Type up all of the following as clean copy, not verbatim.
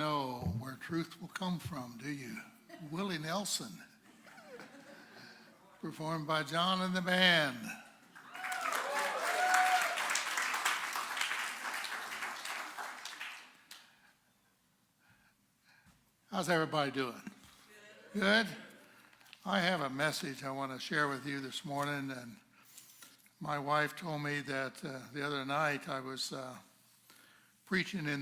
know where truth will come from, do you? Willie Nelson, performed by John and the band. How's everybody doing? Good? I have a message I want to share with you this morning, and my wife told me that the other night I was preaching during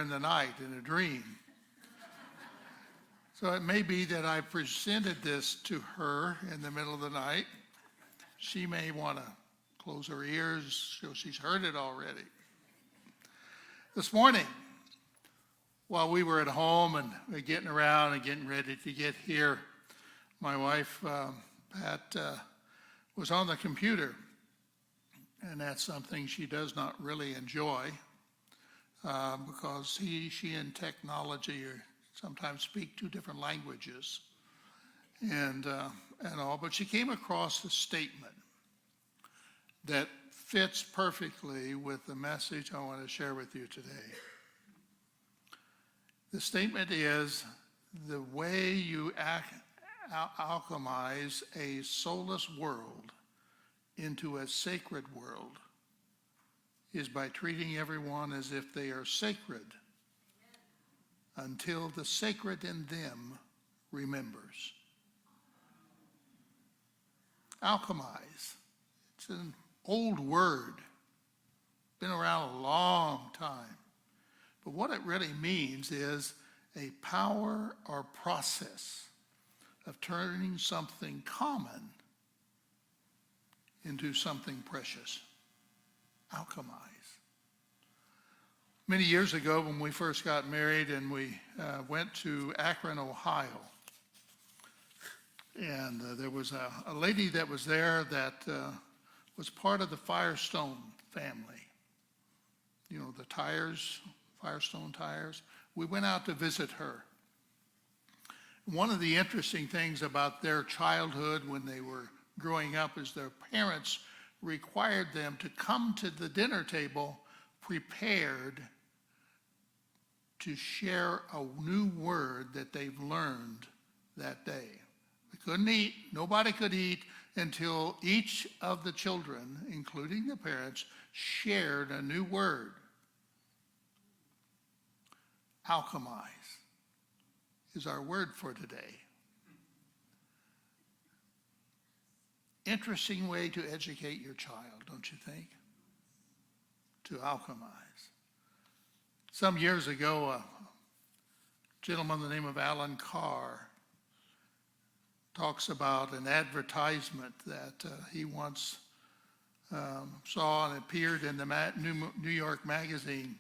the night in a dream. So it may be that I presented this to her in the middle of the night. She may want to close her ears so she's heard it already. This morning, while we were at home and getting around and getting ready to get here, my wife, Pat, was on the computer. And that's something she does not really enjoy because she and technology sometimes speak two different languages and all. But she came across a statement that fits perfectly with the message I want to share with you today. The statement is, the way you alchemize a soulless world into a sacred world is by treating everyone as if they are sacred until the sacred in them remembers. Alchemize. It's an old word, been around a long time. But what it really means is a power or process of turning something common into something precious. Alchemize. Many years ago when we first got married and we went to Akron, Ohio, and there was a lady that was there that was part of the Firestone family. You know, the tires, Firestone tires. We went out to visit her. One of the interesting things about their childhood when they were growing up is their parents required them to come to the dinner table prepared to share a new word that they've learned that day. They couldn't eat, nobody could eat until each of the children, including the parents, shared a new word. Alchemize is our word for today. Interesting way to educate your child, don't you think? To alchemize. Some years ago, a gentleman by the name of Alan Carr talks about an advertisement that he once saw and appeared in the New York Magazine.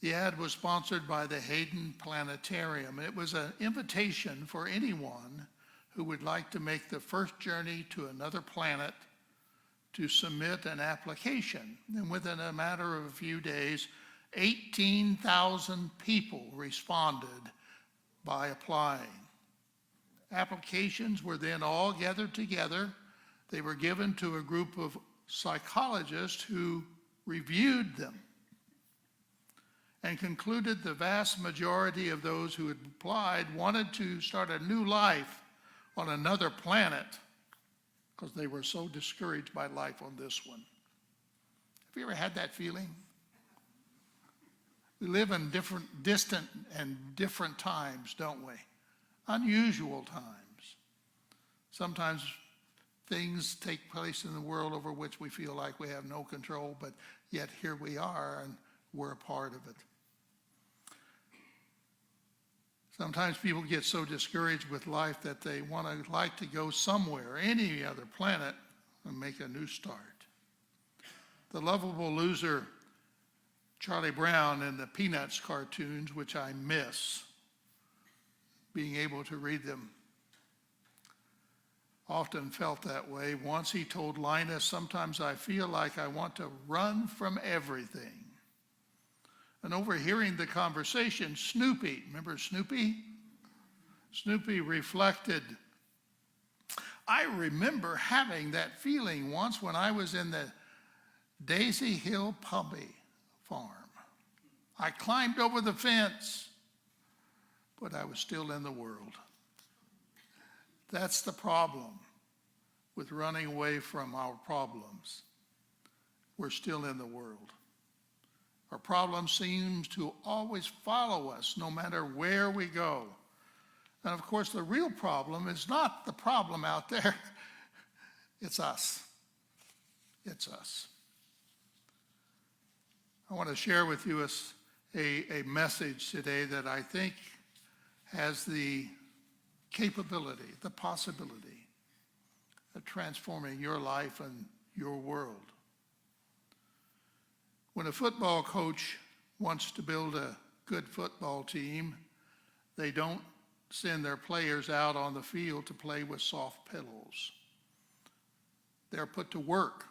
The ad was sponsored by the Hayden Planetarium. It was an invitation for anyone who would like to make the first journey to another planet to submit an application. And within a matter of a few days, 18,000 people responded by applying. Applications were then all gathered together. They were given to a group of psychologists who reviewed them and concluded the vast majority of those who had applied wanted to start a new life on another planet because they were so discouraged by life on this one. Have you ever had that feeling? We live in distant and different times, don't we? Unusual times. Sometimes things take place in the world over which we feel like we have no control, but yet here we are and we're a part of it. Sometimes people get so discouraged with life that they like to go somewhere, any other planet, and make a new start. The lovable loser Charlie Brown in the Peanuts cartoons, which I miss, being able to read them, often felt that way. Once he told Linus, "Sometimes I feel like I want to run from everything." And overhearing the conversation, Snoopy, remember Snoopy? Snoopy reflected, "I remember having that feeling once when I was in the Daisy Hill Puppy Farm. I climbed over the fence, but I was still in the world. That's the problem with running away from our problems. We're still in the world. Our problem seems to always follow us no matter where we go. And of course, the real problem is not the problem out there. It's us. It's us. I want to share with you a message today that I think has the capability, the possibility of transforming your life and your world. When a football coach wants to build a good football team, they don't send their players out on the field to play with soft pillows. They're put to work,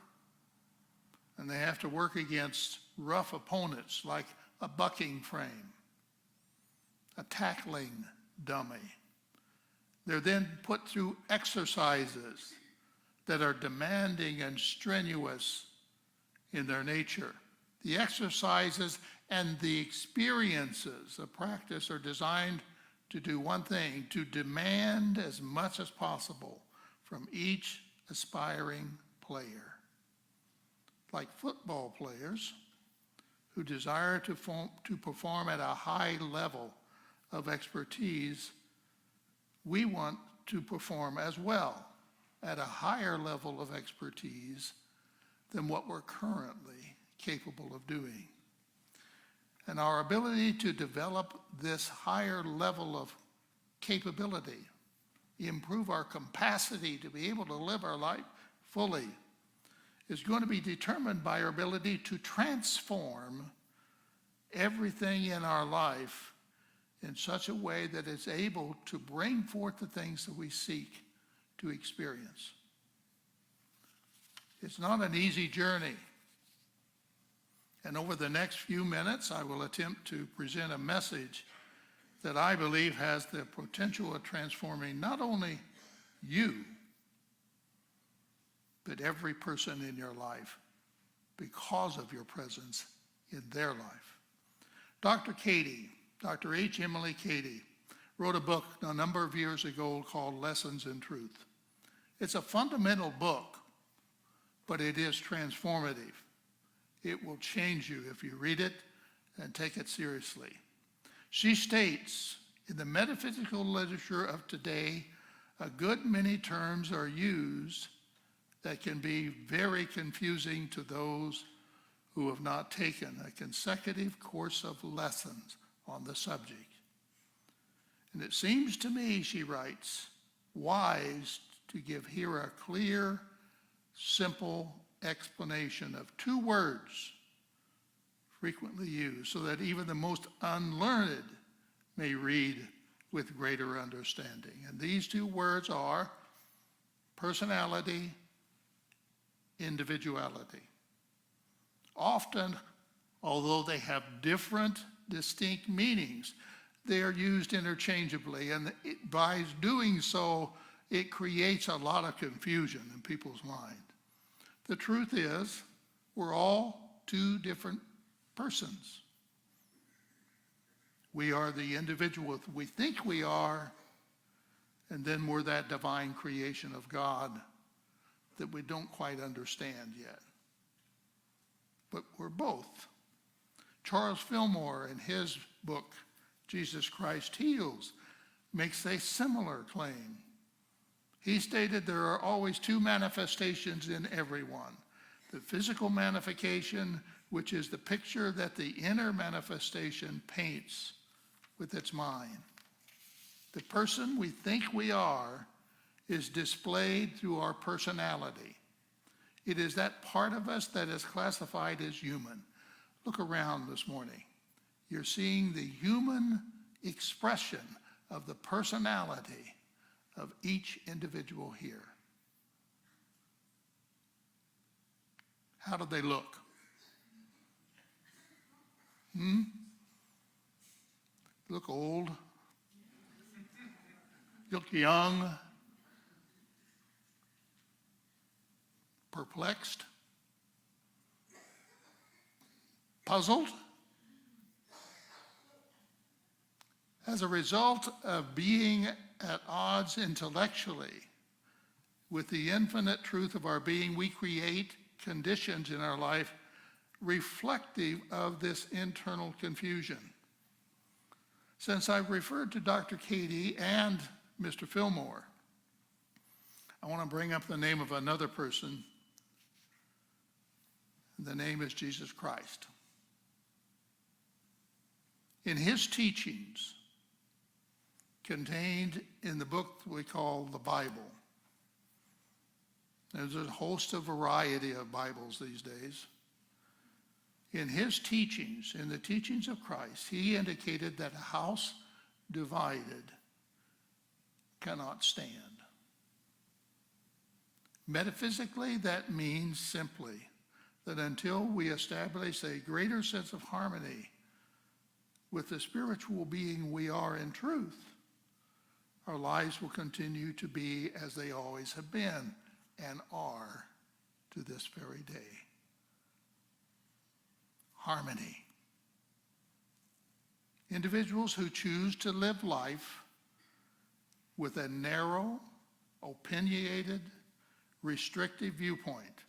and they have to work against rough opponents like a bucking frame, a tackling dummy. They're then put through exercises that are demanding and strenuous in their nature. The exercises and the experiences of practice are designed to do one thing, to demand as much as possible from each aspiring player. Like football players who desire to perform at a high level of expertise, we want to perform as well at a higher level of expertise than what we're currently capable of doing. And our ability to develop this higher level of capability, improve our capacity to be able to live our life fully, is going to be determined by our ability to transform everything in our life in such a way that it's able to bring forth the things that we seek to experience. It's not an easy journey. And over the next few minutes, I will attempt to present a message that I believe has the potential of transforming not only you, but every person in your life because of your presence in their life. Dr. H. Emily Cady, wrote a book a number of years ago called Lessons in Truth. It's a fundamental book, but it is transformative. It will change you if you read it and take it seriously. She states, in the metaphysical literature of today, a good many terms are used that can be very confusing to those who have not taken a consecutive course of lessons on the subject. And it seems to me, she writes, wise to give here a clear, simple explanation of two words frequently used so that even the most unlearned may read with greater understanding. And these two words are personality, individuality. Often, although they have different, distinct meanings, they are used interchangeably, and by doing so, it creates a lot of confusion in people's mind. The truth is, we're all two different persons. We are the individual we think we are, and then we're that divine creation of God that we don't quite understand yet. But we're both. Charles Fillmore, in his book, Jesus Christ Heals, makes a similar claim. He stated there are always two manifestations in everyone. The physical manifestation, which is the picture that the inner manifestation paints with its mind. The person we think we are is displayed through our personality. It is that part of us that is classified as human. Look around this morning. You're seeing the human expression of the personality of each individual here. How do they look? Look old? Look young? Perplexed? Puzzled? As a result of being at odds intellectually with the infinite truth of our being, we create conditions in our life reflective of this internal confusion. Since I've referred to Dr. Katie and Mr. Fillmore, I want to bring up the name of another person. The name is Jesus Christ. In his teachings, contained in the book we call the Bible, there's a host of variety of Bibles these days. In his teachings, in the teachings of Christ, he indicated that a house divided cannot stand. Metaphysically, that means simply that until we establish a greater sense of harmony with the spiritual being we are in truth, our lives will continue to be as they always have been and are to this very day. Harmony. Individuals who choose to live life with a narrow, opinionated, restrictive viewpoint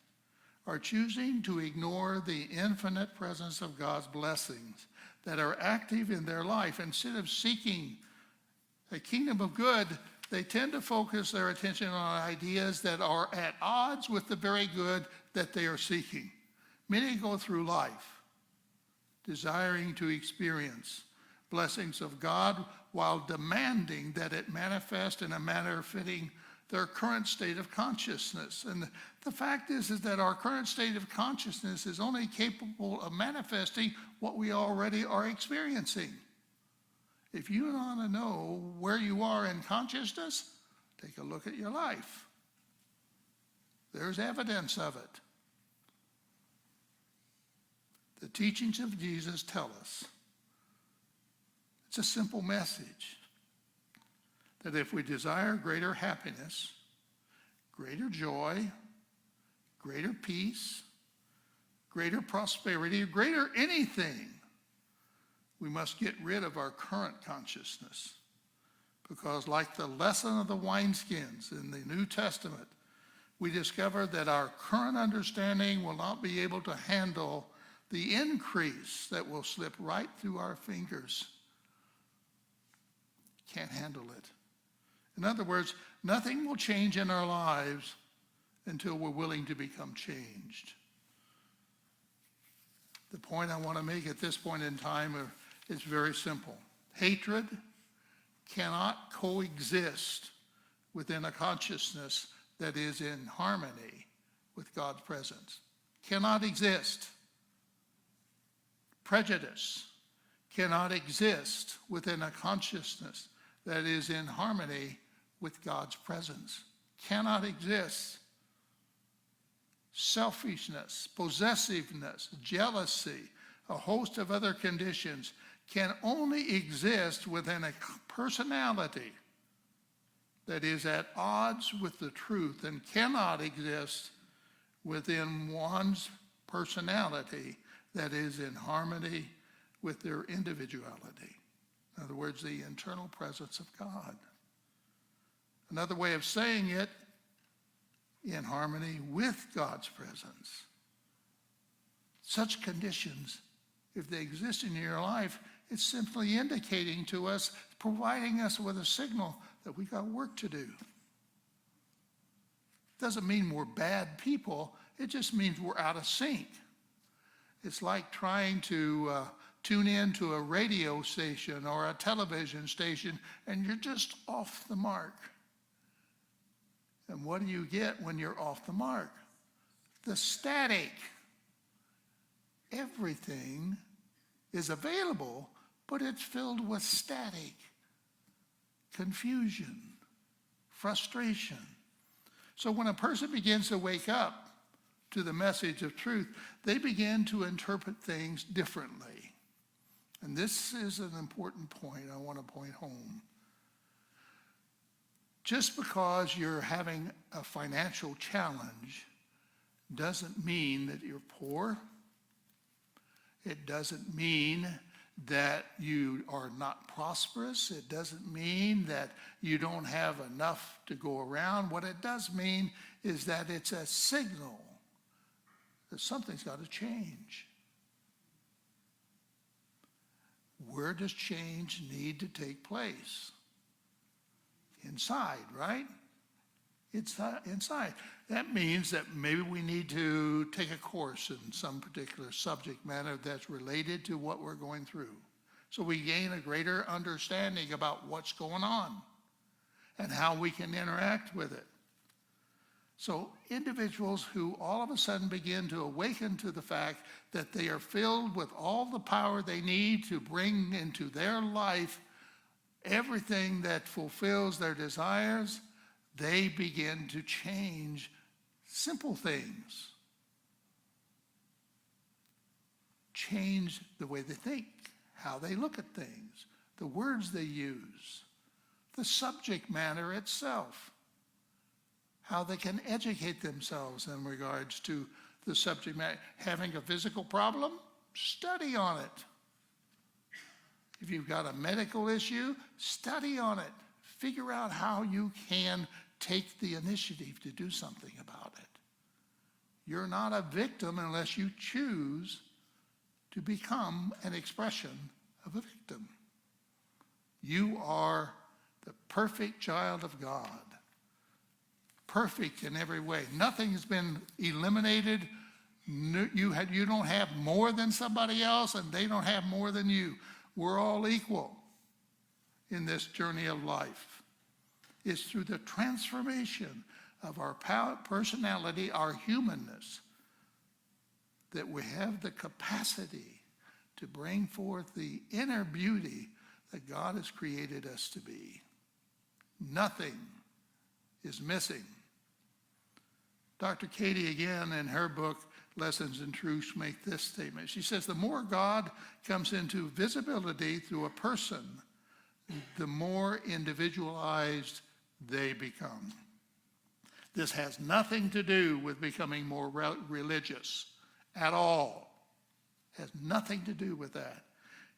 are choosing to ignore the infinite presence of God's blessings that are active in their life. Instead of seeking a kingdom of good, they tend to focus their attention on ideas that are at odds with the very good that they are seeking. Many go through life desiring to experience blessings of God while demanding that it manifest in a manner fitting their current state of consciousness. And the fact is that our current state of consciousness is only capable of manifesting what we already are experiencing. If you want to know where you are in consciousness, take a look at your life. There's evidence of it. The teachings of Jesus tell us, it's a simple message, that if we desire greater happiness, greater joy, greater peace, greater prosperity, greater anything, we must get rid of our current consciousness. Because like the lesson of the wineskins in the New Testament, we discover that our current understanding will not be able to handle the increase that will slip right through our fingers. Can't handle it. In other words, nothing will change in our lives until we're willing to become changed. The point I want to make at this point in time is very simple. Hatred cannot coexist within a consciousness that is in harmony with God's presence. Cannot exist. Prejudice cannot exist within a consciousness that is in harmony with God's presence. Cannot exist. Selfishness, possessiveness, jealousy, a host of other conditions can only exist within a personality that is at odds with the truth and cannot exist within one's personality that is in harmony with their individuality. In other words, the internal presence of God. Another way of saying it, in harmony with God's presence. Such conditions, if they exist in your life, it's simply indicating to us, providing us with a signal that we got work to do. Doesn't mean we're bad people, it just means we're out of sync. It's like trying to tune in to a radio station or a television station and you're just off the mark. And what do you get when you're off the mark? The static. Everything is available, but it's filled with static, confusion, frustration. So when a person begins to wake up to the message of truth, they begin to interpret things differently. And this is an important point I want to point home. Just because you're having a financial challenge doesn't mean that you're poor. It doesn't mean that you are not prosperous. It doesn't mean that you don't have enough to go around. What it does mean is that it's a signal that something's got to change. Where does change need to take place? Inside, right? It's inside. That means that maybe we need to take a course in some particular subject matter that's related to what we're going through, so we gain a greater understanding about what's going on and how we can interact with it. So individuals who all of a sudden begin to awaken to the fact that they are filled with all the power they need to bring into their life everything that fulfills their desires, they begin to change simple things. Change the way they think, how they look at things, the words they use, the subject matter itself, how they can educate themselves in regards to the subject matter. Having a physical problem, study on it. If you've got a medical issue, study on it. Figure out how you can take the initiative to do something about it. You're not a victim unless you choose to become an expression of a victim. You are the perfect child of God. Perfect in every way. Nothing has been eliminated. You don't have more than somebody else, and they don't have more than you. We're all equal in this journey of life. It's through the transformation of our personality, our humanness, that we have the capacity to bring forth the inner beauty that God has created us to be. Nothing is missing. Dr. Katie, again, in her book, Lessons in Truth, make this statement. She says, the more God comes into visibility through a person, the more individualized they become. This has nothing to do with becoming more religious at all. It has nothing to do with that.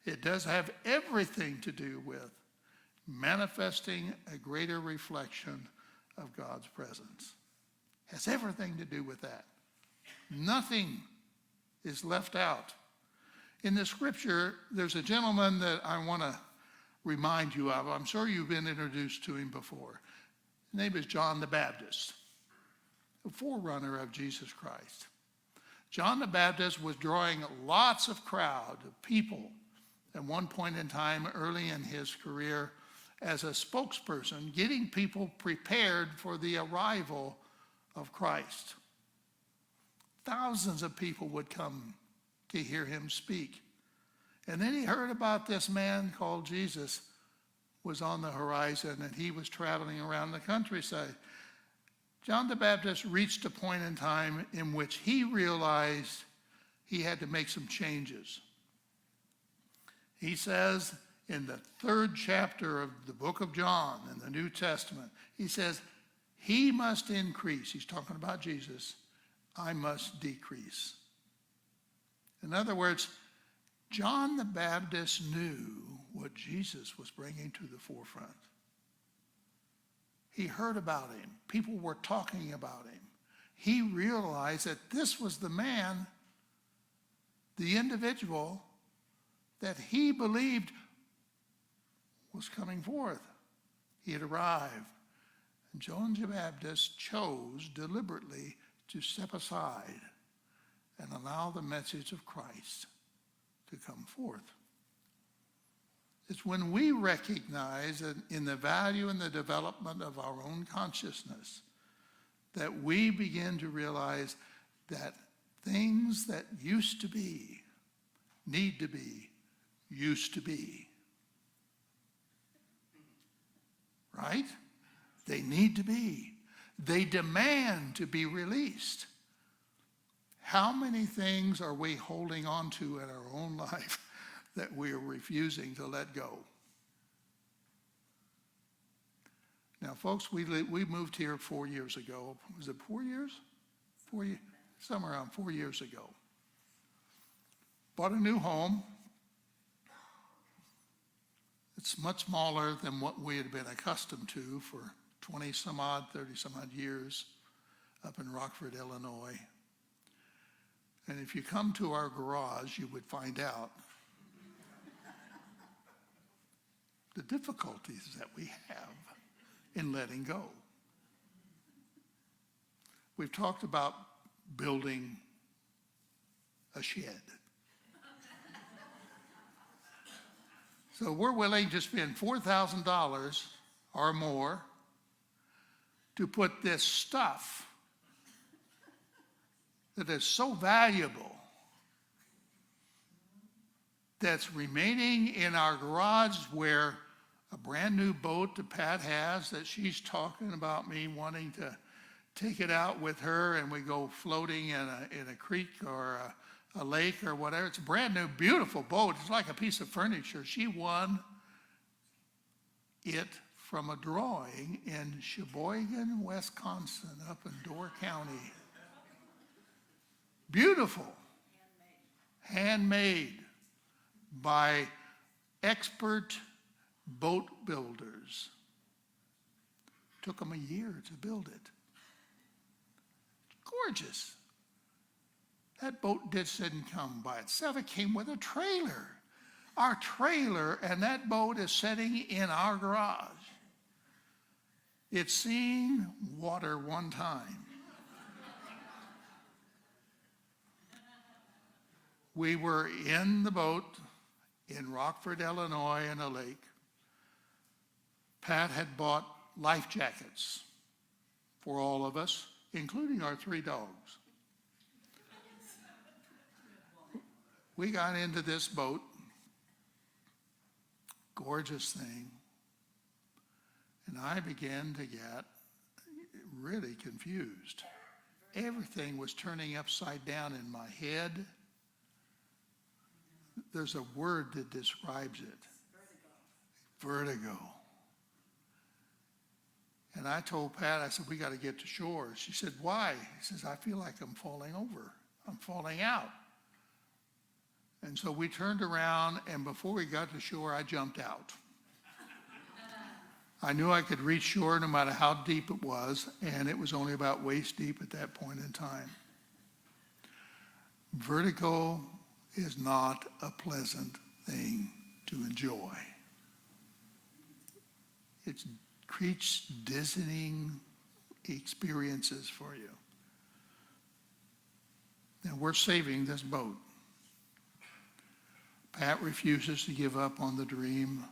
It does have everything to do with manifesting a greater reflection of God's presence. It has everything to do with that. Nothing is left out. In the scripture, there's a gentleman that I want to remind you of. I'm sure you've been introduced to him before. His name is John the Baptist, the forerunner of Jesus Christ. John the Baptist was drawing lots of crowd of people at one point in time early in his career as a spokesperson, getting people prepared for the arrival of Christ. Thousands of people would come to hear him speak. And then he heard about this man called Jesus was on the horizon, and he was traveling around the countryside. John the Baptist reached a point in time in which he realized he had to make some changes. He says in the 3rd chapter of the book of John in the New Testament, he says, he must increase. He's talking about Jesus. I must decrease. In other words, John the Baptist knew what Jesus was bringing to the forefront. He heard about him. People were talking about him. He realized that this was the man, the individual, that he believed was coming forth. He had arrived. And John the Baptist chose deliberately to step aside and allow the message of Christ to come forth. It's when we recognize in the value and the development of our own consciousness that we begin to realize that things that used to be, need to be, used to be. Right? They need to be. They demand to be released. How many things are we holding on to in our own life that we are refusing to let go? Now, folks, we moved here 4 years ago. Was it 4 years? 4 years, somewhere around 4 years ago. Bought a new home. It's much smaller than what we had been accustomed to for 20 some odd, 30 some odd years up in Rockford, Illinois. And if you come to our garage, you would find out the difficulties that we have in letting go. We've talked about building a shed. So we're willing to spend $4,000 or more to put this stuff that is so valuable that's remaining in our garage, where a brand new boat that Pat has that she's talking about me wanting to take it out with her and we go floating in a creek or a lake or whatever. It's a brand new, beautiful boat. It's like a piece of furniture. She won it from a drawing in Sheboygan, Wisconsin, up in Door County. Beautiful. Handmade by expert boat builders. Took them a year to build it. Gorgeous. That boat didn't come by itself. It came with a trailer. Our trailer and that boat is sitting in our garage. It's seen water one time. We were in the boat in Rockford, Illinois, in a lake. Pat had bought life jackets for all of us, including our 3 dogs. We got into this boat, gorgeous thing, and I began to get really confused. Everything was turning upside down in my head. There's a word that describes it. Vertigo. And I told Pat, I said, we got to get to shore. She said, why? He says, I feel like I'm falling over. I'm falling out. And so we turned around, and before we got to shore, I jumped out. I knew I could reach shore no matter how deep it was, and it was only about waist deep at that point in time. Vertigo is not a pleasant thing to enjoy. It creates dizzying experiences for you. Now we're saving this boat. Pat refuses to give up on the dream,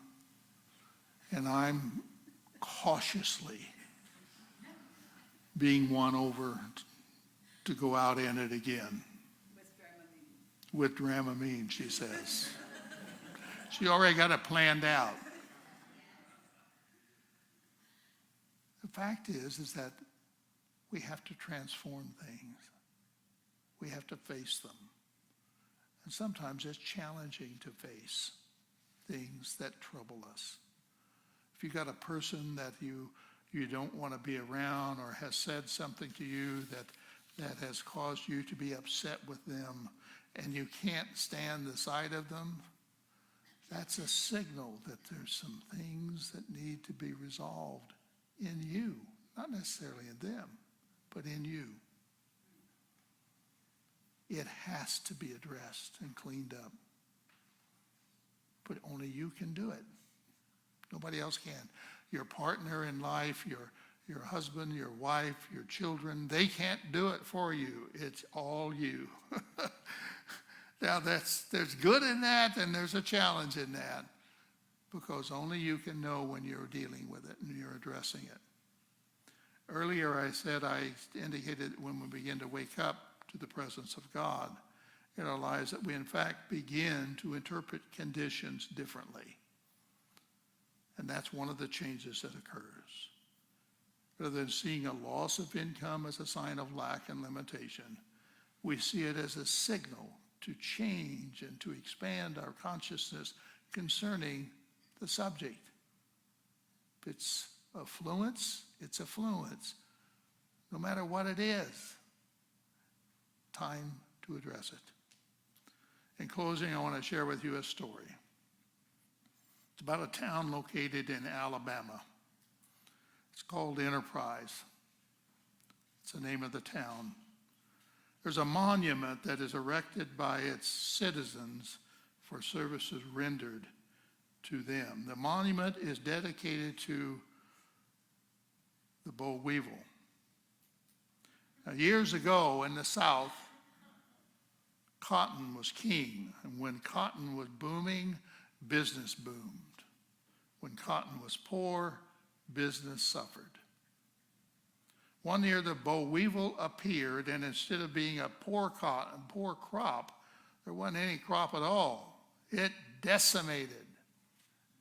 and I'm cautiously being won over to go out in it again. With Dramamine, she says. She already got it planned out. The fact is that we have to transform things. We have to face them. And sometimes it's challenging to face things that trouble us. If you got a person that you don't want to be around, or has said something to you that has caused you to be upset with them, and you can't stand the sight of them, that's a signal that there's some things that need to be resolved in you, not necessarily in them, but in you. It has to be addressed and cleaned up. But only you can do it. Nobody else can. Your partner in life, your husband, your wife, your children, they can't do it for you. It's all you. Now there's good in that, and there's a challenge in that, because only you can know when you're dealing with it and you're addressing it. Earlier I indicated when we begin to wake up to the presence of God in our lives, that we in fact begin to interpret conditions differently. And that's one of the changes that occurs. Rather than seeing a loss of income as a sign of lack and limitation, we see it as a signal to change and to expand our consciousness concerning the subject. If it's affluence, it's affluence. No matter what it is, time to address it. In closing, I want to share with you a story. It's about a town located in Alabama. It's called Enterprise. It's the name of the town. There's a monument that is erected by its citizens for services rendered to them. The monument is dedicated to the boll weevil. Now, years ago in the South, cotton was king, and when cotton was booming, business boomed. When cotton was poor, business suffered. One year the boll weevil appeared, and instead of being a poor crop, there wasn't any crop at all. It decimated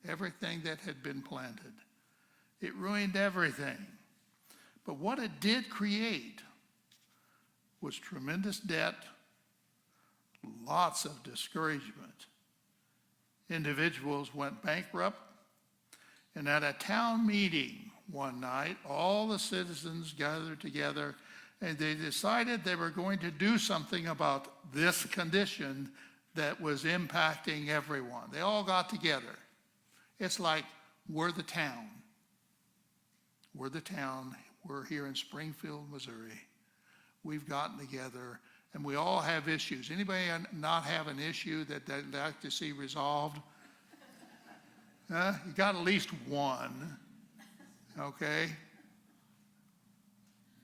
everything that had been planted. It ruined everything. But what it did create was tremendous debt, lots of discouragement. Individuals went bankrupt, and at a town meeting one night, all the citizens gathered together, and they decided they were going to do something about this condition that was impacting everyone. They all got together. It's like, we're the town. We're the town. We're here in Springfield, Missouri. We've gotten together, and we all have issues. Anybody not have an issue that they'd like to see resolved? You got at least one, okay?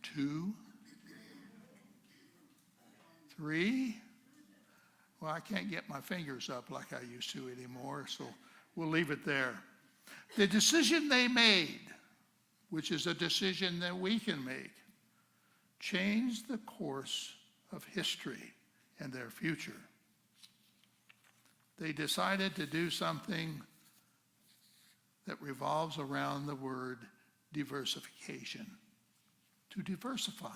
2, 3. Well, I can't get my fingers up like I used to anymore, so we'll leave it there. The decision they made, which is a decision that we can make, changed the course of history and their future. They decided to do something that revolves around the word diversification, to diversify.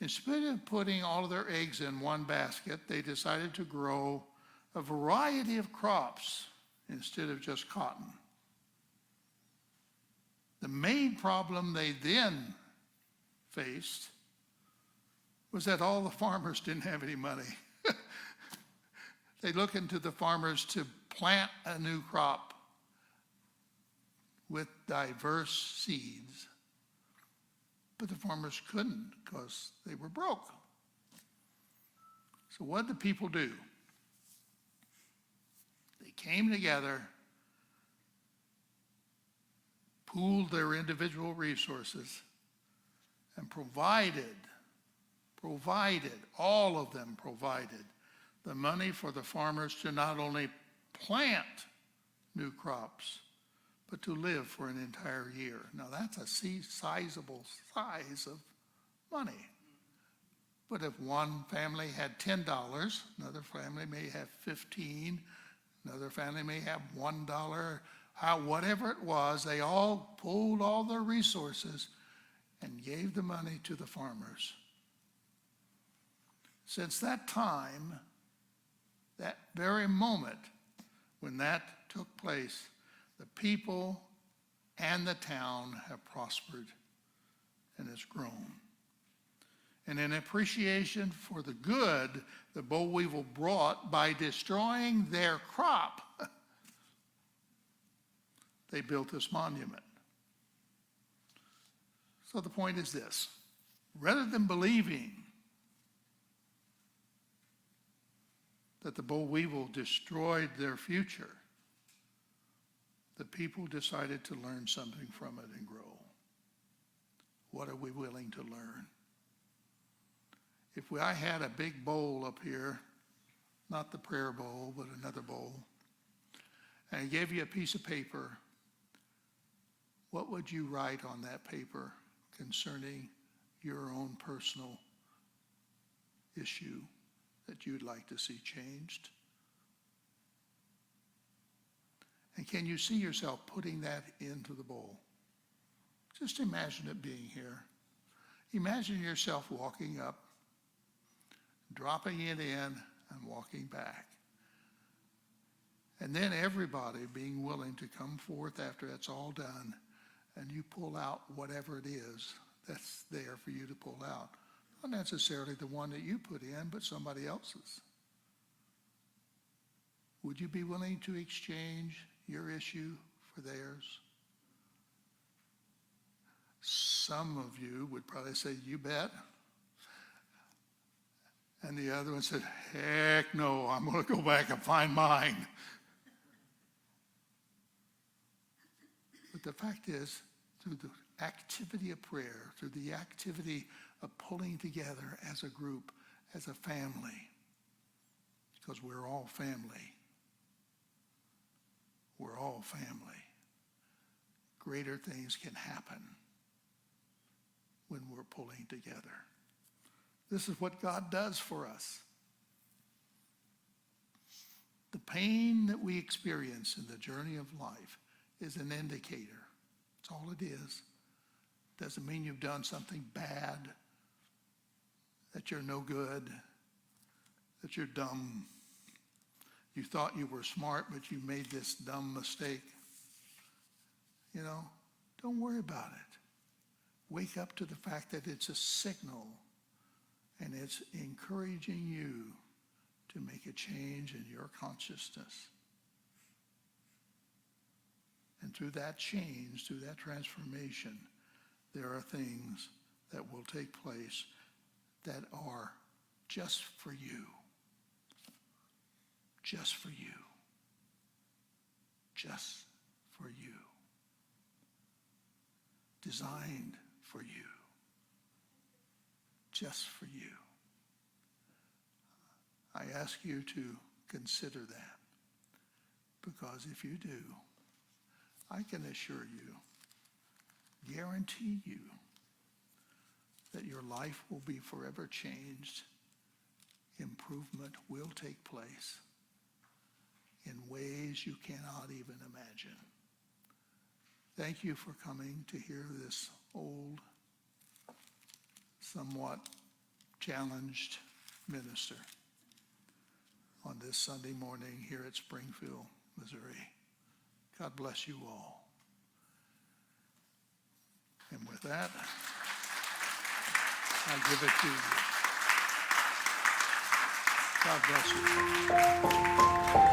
Instead of putting all of their eggs in one basket, they decided to grow a variety of crops instead of just cotton. The main problem they then faced was that all the farmers didn't have any money. They looked into the farmers to plant a new crop with diverse seeds, but the farmers couldn't because they were broke. So what did the people do? They came together, pooled their individual resources, and provided, all of them provided the money for the farmers to not only plant new crops, but to live for an entire year. Now that's a sizable size of money. But if one family had $10, another family may have $15, another family may have $1, whatever it was, they all pooled all their resources and gave the money to the farmers. Since that time, that very moment when that took place, the people and the town have prospered and has grown. And in appreciation for the good the boll weevil brought by destroying their crop, they built this monument. So the point is this: rather than believing that the boll weevil destroyed their future, the people decided to learn something from it and grow. What are we willing to learn? If I had a big bowl up here, not the prayer bowl, but another bowl, and I gave you a piece of paper, what would you write on that paper concerning your own personal issue that you'd like to see changed? And can you see yourself putting that into the bowl? Just imagine it being here. Imagine yourself walking up, dropping it in, and walking back. And then everybody being willing to come forth after it's all done, and you pull out whatever it is that's there for you to pull out. Not necessarily the one that you put in, but somebody else's. Would you be willing to exchange your issue for theirs? Some of you would probably say, you bet. And the other one said, heck no, I'm going to go back and find mine. But the fact is, through the activity of prayer, through the activity of pulling together as a group, as a family, because we're all family. We're all family. Greater things can happen when we're pulling together. This is what God does for us. The pain that we experience in the journey of life is an indicator. That's all it is. Doesn't mean you've done something bad, that you're no good, that you're dumb. You thought you were smart, but you made this dumb mistake. You know, don't worry about it. Wake up to the fact that it's a signal, and it's encouraging you to make a change in your consciousness. And through that change, through that transformation, there are things that will take place that are just for you. Just for you. Just for you. Designed for you. Just for you. I ask you to consider that, because if you do, I can assure you, guarantee you, that your life will be forever changed. Improvement will take place in ways you cannot even imagine. Thank you for coming to hear this old, somewhat challenged minister on this Sunday morning here at Springfield, Missouri. God bless you all. And with that, I give it to you. God bless you.